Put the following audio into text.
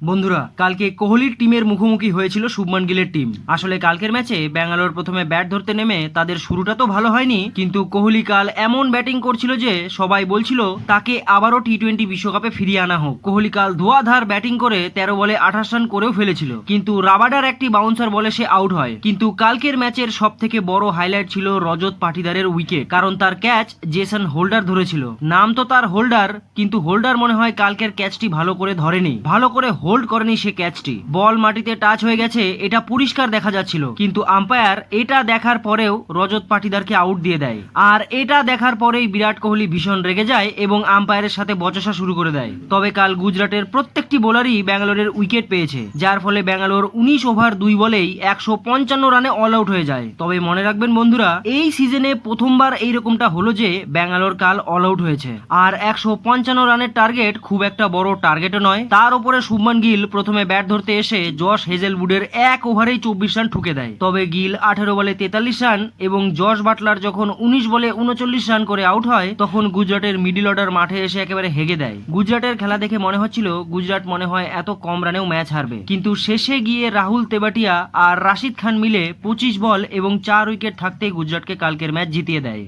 বন্ধুরা, কালকে কোহলির টিমের মুখোমুখি হয়েছিল শুভমান গিলের টিম। আসলে কালকের ম্যাচে ব্যাঙ্গালোর প্রথমে ব্যাট ধরতে নেমে তাদের শুরুটা তো ভালো হয়নি, কিন্তু কোহলি কাল এমন ব্যাটিং করছিল যে সবাই বলছিল তাকে আবারও টি-20 বিশ্বকাপে ফিরিয়ে আনা হোক। কোহলি কাল ধোয়াধার ব্যাটিং করে 13 বলে 28 রান করেও ফেলেছিল, কিন্তু রাবাডার একটি বাউন্সার বলে সে আউট হয়। কিন্তু কালকের ম্যাচের সব থেকে বড় হাইলাইট ছিল রজত পাটিদারের উইকেট, কারণ তার ক্যাচ জেসন হোল্ডার ধরেছিল। নাম তো তার হোল্ডার, কিন্তু হোল্ডার মনে হয় কালকের ক্যাচটি ভালো করে ধরেনি, ভালো করে হোল্ড করেনি সে ক্যাচটি। বল মাটিতে টাচ হয়ে গেছে এটা পরিষ্কার দেখা যাচ্ছিল, কিন্তু আম্পায়ার এটা দেখার পরেও রজত পাটিদারকে আউট দিয়ে দেয়। আর এটা দেখার পরেই বিরাট কোহলি ভীষণ রেগে যায় এবং আম্পায়ারের সাথে বচসা শুরু করে দেয়। তবে কাল গুজরাটের প্রত্যেকটি বোলারই ব্যাঙ্গালোরের উইকেট পেয়েছে, যার ফলে ব্যাঙ্গালোর 19 ওভার 2 বলেই 155 রানে অল আউট হয়ে যায়। তবে মনে রাখবেন বন্ধুরা, এই সিজনে প্রথমবার এইরকমটা হলো যে ব্যাঙ্গালোর কাল অল আউট হয়েছে। আর 155 রানের টার্গেট খুব একটা বড় টার্গেটও নয়। তার উপরে শুভমান গিল প্রথমে ব্যাট ধরতে এসে জশ হেজেলউডের এক ওভারেই 24 রান ঠুকে দেয়। তবে গিল 18 বলে 43 রান এবং জশ বাটলার যখন 19 বলে 39 রান করে আউট হয়, তখন গুজরাটের মিডল অর্ডার মাঠে এসে একেবারে হেগে দেয়। গুজরাটের খেলা দেখে মনে হচ্ছিল গুজরাট মনে হয় এত কম রানেও ম্যাচ হারবে, কিন্তু শেষে গিয়ে রাহুল তেবাটিয়া আর রাশিদ খান মিলে 25 বল এবং 4 উইকেট থাকতেই গুজরাটকে কালকের ম্যাচ জিতিয়ে দেয়।